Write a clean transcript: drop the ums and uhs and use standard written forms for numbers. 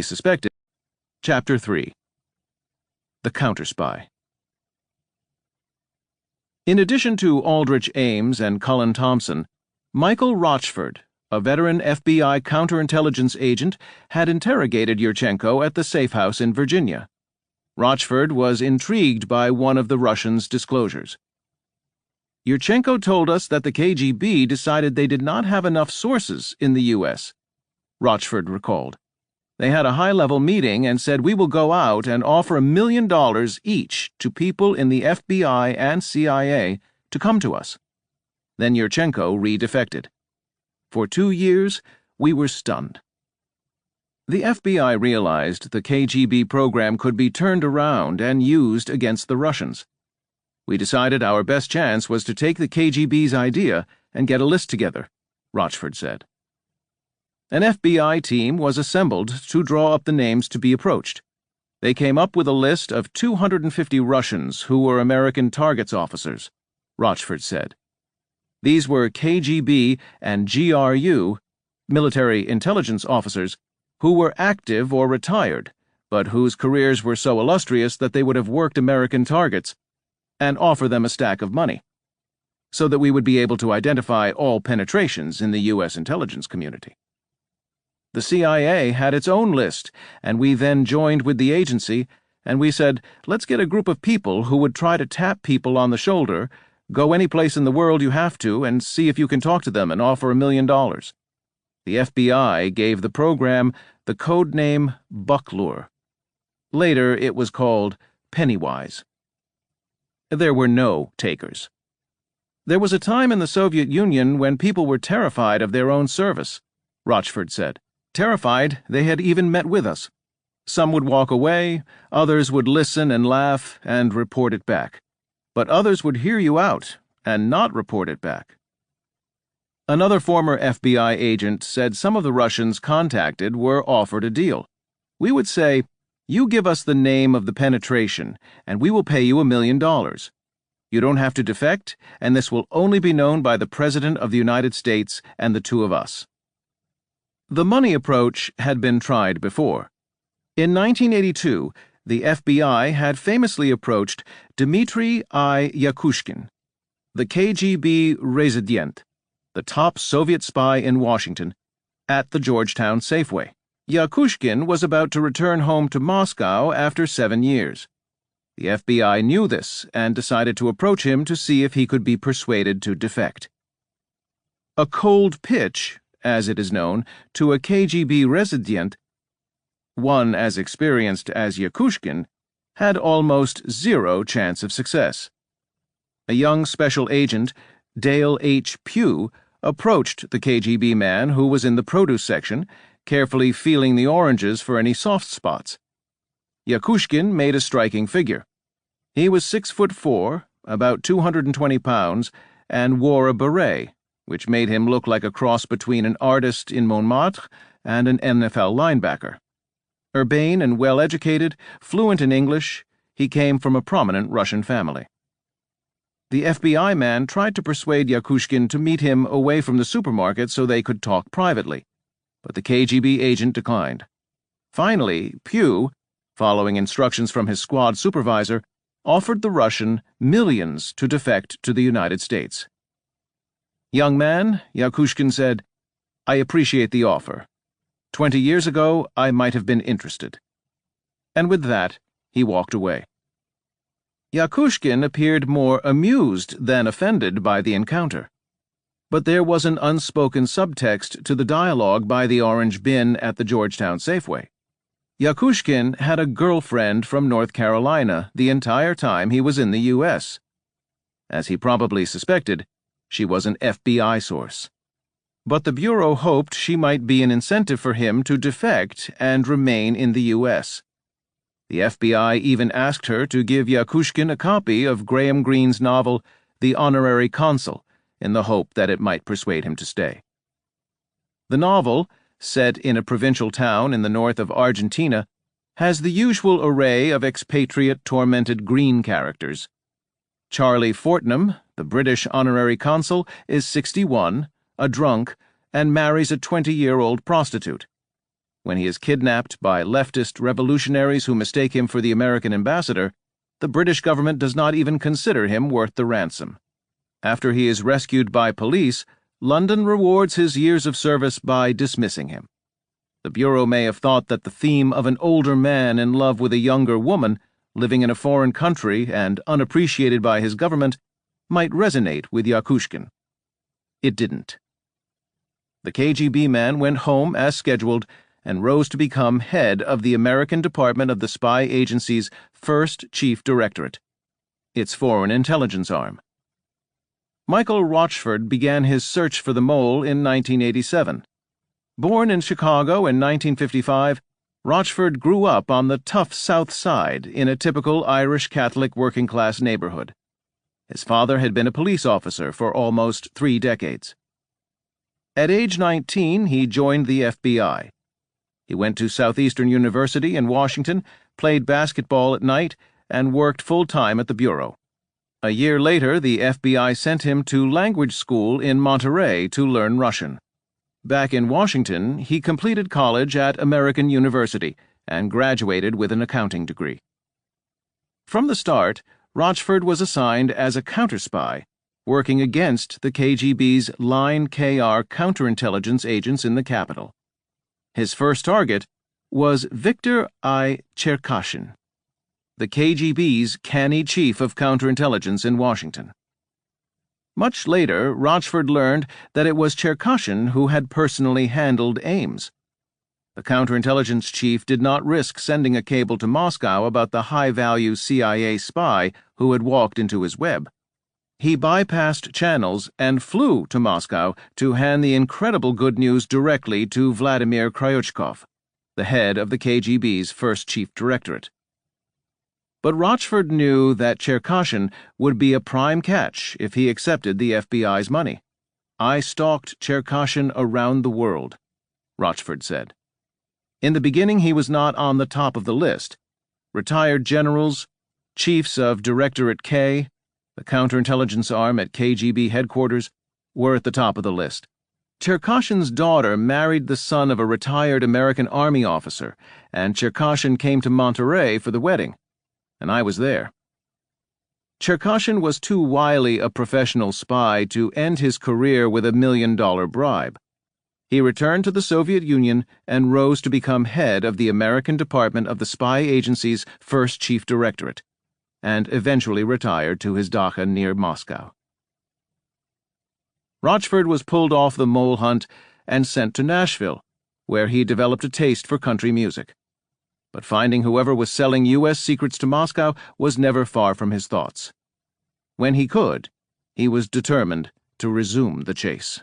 suspected. Chapter 3. The Counterspy. In addition to Aldrich Ames and Cullen Thompson, Michael Rochford, a veteran FBI counterintelligence agent, had interrogated Yurchenko at the safe house in Virginia. Rochford was intrigued by one of the Russians' disclosures. Yurchenko told us that the KGB decided they did not have enough sources in the U.S., Rochford recalled. They had a high-level meeting and said, "We will go out and offer $1 million each to people in the FBI and CIA to come to us." Then Yurchenko redefected. For 2 years, we were stunned. The FBI realized the KGB program could be turned around and used against the Russians. We decided our best chance was to take the KGB's idea and get a list together, Rochford said. An FBI team was assembled to draw up the names to be approached. They came up with a list of 250 Russians who were American targets officers, Rochford said. These were KGB and GRU, military intelligence officers, who were active or retired, but whose careers were so illustrious that they would have worked American targets, and offer them a stack of money, so that we would be able to identify all penetrations in the U.S. intelligence community. The CIA had its own list, and we then joined with the agency, and we said, "Let's get a group of people who would try to tap people on the shoulder, go any place in the world you have to, and see if you can talk to them and offer $1 million." The FBI gave the program the code name Bucklure. Later it was called Pennywise. There were no takers. There was a time in the Soviet Union when people were terrified of their own service, Rochford said. Terrified, they had even met with us. Some would walk away, others would listen and laugh and report it back. But others would hear you out and not report it back. Another former FBI agent said some of the Russians contacted were offered a deal. We would say, "You give us the name of the penetration, and we will pay you $1 million. You don't have to defect, and this will only be known by the President of the United States and the two of us." The money approach had been tried before. In 1982, the FBI had famously approached Dmitry I. Yakushkin, the KGB resident, the top Soviet spy in Washington, at the Georgetown Safeway. Yakushkin was about to return home to Moscow after 7 years. The FBI knew this and decided to approach him to see if he could be persuaded to defect. A cold pitch, as it is known, to a KGB resident, one as experienced as Yakushkin, had almost zero chance of success. A young special agent, Dale H. Pugh, approached the KGB man who was in the produce section, carefully feeling the oranges for any soft spots. Yakushkin made a striking figure. He was 6'4", about 220 pounds, and wore a beret, which made him look like a cross between an artist in Montmartre and an NFL linebacker. Urbane and well-educated, fluent in English, he came from a prominent Russian family. The FBI man tried to persuade Yakushkin to meet him away from the supermarket so they could talk privately, but the KGB agent declined. Finally, Pugh, following instructions from his squad supervisor, offered the Russian millions to defect to the United States. "Young man," Yakushkin said, "I appreciate the offer. 20 years ago, I might have been interested." And with that, he walked away. Yakushkin appeared more amused than offended by the encounter. But there was an unspoken subtext to the dialogue by the orange bin at the Georgetown Safeway. Yakushkin had a girlfriend from North Carolina the entire time he was in the U.S. As he probably suspected, she was an FBI source. But the Bureau hoped she might be an incentive for him to defect and remain in the U.S. The FBI even asked her to give Yakushkin a copy of Graham Greene's novel, The Honorary Consul, in the hope that it might persuade him to stay. The novel, set in a provincial town in the north of Argentina, has the usual array of expatriate tormented green characters. Charlie Fortnum, the British honorary consul, is 61, a drunk, and marries a 20-year-old prostitute. When he is kidnapped by leftist revolutionaries who mistake him for the American ambassador, the British government does not even consider him worth the ransom. After he is rescued by police, London rewards his years of service by dismissing him. The Bureau may have thought that the theme of an older man in love with a younger woman, living in a foreign country and unappreciated by his government, might resonate with Yakushkin. It didn't. The KGB man went home as scheduled and rose to become head of the American Department of the Spy Agency's first Chief Directorate, its foreign intelligence arm. Michael Rochford began his search for the mole in 1987. Born in Chicago in 1955, Rochford grew up on the tough South Side in a typical Irish Catholic working-class neighborhood. His father had been a police officer for almost 3 decades. At age 19, he joined the FBI. He went to Southeastern University in Washington, played basketball at night, and worked full-time at the Bureau. A year later, the FBI sent him to language school in Monterey to learn Russian. Back in Washington, he completed college at American University and graduated with an accounting degree. From the start, Rochford was assigned as a counterspy, working against the KGB's Line KR counterintelligence agents in the capital. His first target was Viktor I. Cherkashin, the KGB's canny chief of counterintelligence in Washington. Much later, Rochford learned that it was Cherkashin who had personally handled Ames. The counterintelligence chief did not risk sending a cable to Moscow about the high-value CIA spy who had walked into his web. He bypassed channels and flew to Moscow to hand the incredible good news directly to Vladimir Kryuchkov, the head of the KGB's first chief directorate. But Rochford knew that Cherkashin would be a prime catch if he accepted the FBI's money. "I stalked Cherkashin around the world," Rochford said. In the beginning, he was not on the top of the list. Retired generals, chiefs of Directorate K, the counterintelligence arm at KGB headquarters, were at the top of the list. Cherkashin's daughter married the son of a retired American Army officer, and Cherkashin came to Monterey for the wedding, and I was there. Cherkashin was too wily a professional spy to end his career with $1 million bribe. He returned to the Soviet Union and rose to become head of the American Department of the Spy Agency's first chief directorate, and eventually retired to his dacha near Moscow. Rochford was pulled off the mole hunt and sent to Nashville, where he developed a taste for country music. But finding whoever was selling U.S. secrets to Moscow was never far from his thoughts. When he could, he was determined to resume the chase.